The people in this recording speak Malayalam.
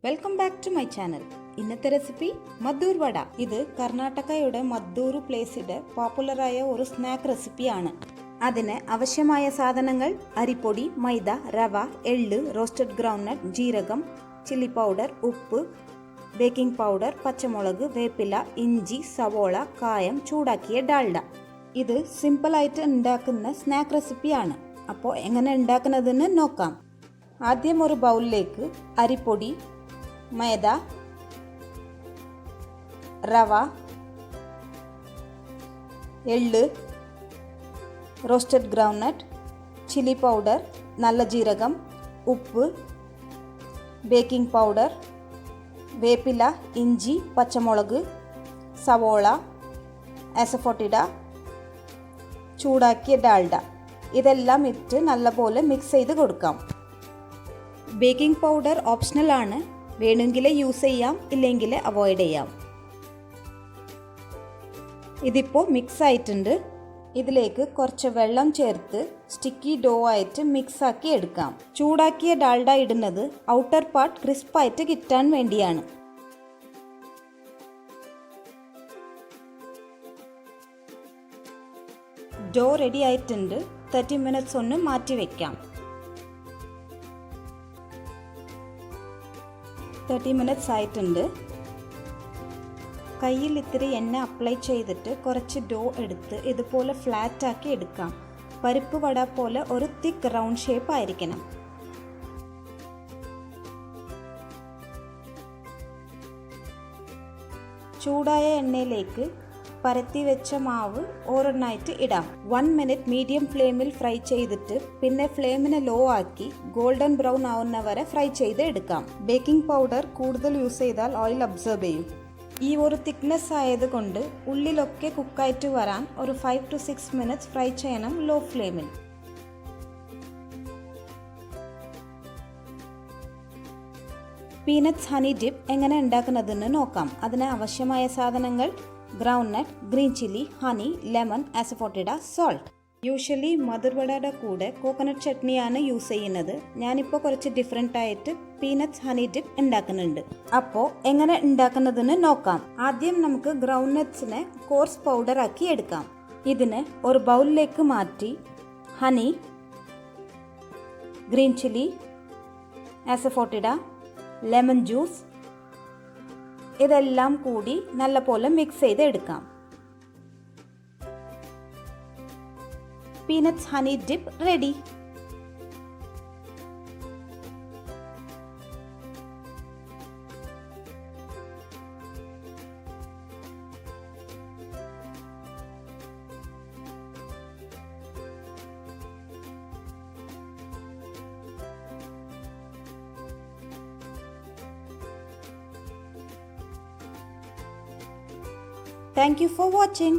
Welcome back to my channel. ഇന്നത്തെ റെസിപ്പി മദ്ദൂർ വട. ഇത് കർണാടകയുടെ മദ്ദൂർ പ്ലേസിലെ പോപ്പുലറായ ഒരു സ്നാക്ക് റെസിപ്പിയാണ്. അതിന് ആവശ്യമായ സാധനങ്ങൾ: അരിപ്പൊടി, മൈദ, റവ, എള്ള്, റോസ്റ്റഡ് ഗ്രൗണ്ട്നട്ട്, ജീരകം, ചില്ലി പൗഡർ, ഉപ്പ്, ബേക്കിംഗ് പൗഡർ, പച്ചമുളക്, വേപ്പില, ഇഞ്ചി, സവോള, കായം, ചൂടാക്കിയ ഡാൽഡ. ഇത് സിമ്പിളായിട്ട് ഉണ്ടാക്കുന്ന സ്നാക്ക് റെസിപ്പിയാണ്. അപ്പോൾ എങ്ങനെ ഉണ്ടാക്കുന്നതെന്ന് നോക്കാം. ആദ്യം ഒരു ബൗളിലേക്ക് അരിപ്പൊടി, മൈദ, റവ, എള്ള്, റോസ്റ്റഡ് ഗ്രൗണ്ട്നട്ട്, ചില്ലി പൗഡർ, നല്ല ജീരകം, ഉപ്പ്, ബേക്കിംഗ് പൗഡർ, വേപ്പില, ഇഞ്ചി, പച്ചമുളക്, സവോള, അസഫോട്ടിഡ, ചൂടാക്കിയ ഡാൽഡ ഇതെല്ലാം ഇട്ട് നല്ലപോലെ മിക്സ് ചെയ്ത് കൊടുക്കാം. ബേക്കിംഗ് പൗഡർ ഓപ്ഷണൽ ആണ്. വേണമെങ്കിൽ യൂസ് ചെയ്യാം, ഇല്ലെങ്കിൽ അവോയ്ഡ് ചെയ്യാം. ഇതിപ്പോൾ മിക്സ് ആയിട്ടുണ്ട്. ഇതിലേക്ക് കുറച്ച് വെള്ളം ചേർത്ത് സ്റ്റിക്കി ഡോ ആയിട്ട് മിക്സ് ആക്കി എടുക്കാം. ചൂടാക്കിയ ഡാൽഡ ഇടുന്നത് ഔട്ടർ പാർട്ട് ക്രിസ്പായിട്ട് കിട്ടാൻ വേണ്ടിയാണ്. ഡോ റെഡി ആയിട്ടുണ്ട്. 30 മിനിറ്റ്സ് ഒന്ന് മാറ്റി വയ്ക്കാം. 30 മിനിറ്റ്സ് ആയിട്ടുണ്ട്. കയ്യിൽ ഇത്തിരി എണ്ണ അപ്ലൈ ചെയ്തിട്ട് കുറച്ച് ഡോ എടുത്ത് ഇതുപോലെ ഫ്ലാറ്റ് ആക്കി എടുക്കാം. പരിപ്പ് വട പോലെ ഒരു തിക്ക് റൗണ്ട് ഷേപ്പ് ആയിരിക്കണം. ചൂടായ എണ്ണയിലേക്ക് പരത്തി വെച്ച മാവ് ഓരോന്നായിട്ട് ഇടാം. 1 മിനിറ്റ് മീഡിയം ഫ്ലെയിമിൽ ഫ്രൈ ചെയ്തിട്ട് പിന്നെ ഫ്ലെയിമിനെ ലോ ആക്കി ഗോൾഡൻ ബ്രൗൺ ആവുന്ന വരെ ഫ്രൈ ചെയ്ത് എടുക്കാം. ബേക്കിംഗ് പൗഡർ കൂടുതൽ യൂസ് ചെയ്താൽ ഓയിൽ അബ്സോർബ് ചെയ്യും. ഈ ഒരു തിക്നെസ് ആയതുകൊണ്ട് ഉള്ളിലൊക്കെ കുക്കായിട്ട് വരാൻ ഒരു 5 to 6 മിനിറ്റ്സ് ഫ്രൈ ചെയ്യണം ലോ ഫ്ലെയിമിൽ. പീനട്ട്സ് ഹണി ഡിപ്പ് എങ്ങനെ ഉണ്ടാക്കുന്നതെന്ന് നോക്കാം. അതിന് ആവശ്യമായ സാധനങ്ങൾ: groundnut, green chilli, honey, lemon, asafoetida, salt. Usually മദർ വടയുടെ കൂടെ കോക്കനട്ട് ചട്നിയാണ് യൂസ് ചെയ്യുന്നത്. ഞാനിപ്പോൾ കുറച്ച് ഡിഫറെൻ്റ് ആയിട്ട് പീനട്ട്സ് ഹണി ഡിപ്പ് ഉണ്ടാക്കുന്നുണ്ട്. അപ്പോൾ എങ്ങനെ ഉണ്ടാക്കുന്നതെന്ന് നോക്കാം. ആദ്യം നമുക്ക് ഗ്രൗണ്ട്നട്ട്സിനെ കോഴ്സ് പൗഡർ ആക്കി എടുക്കാം. ഇതിന് ഒരു ബൗളിലേക്ക് മാറ്റി honey, green chilli, asafoetida, lemon juice ഇതെല്ലാം കൂടി നല്ലപോലെ മിക്സ് ചെയ്ത് എടുക്കാം. Peanuts honey dip ready. Thank you for watching.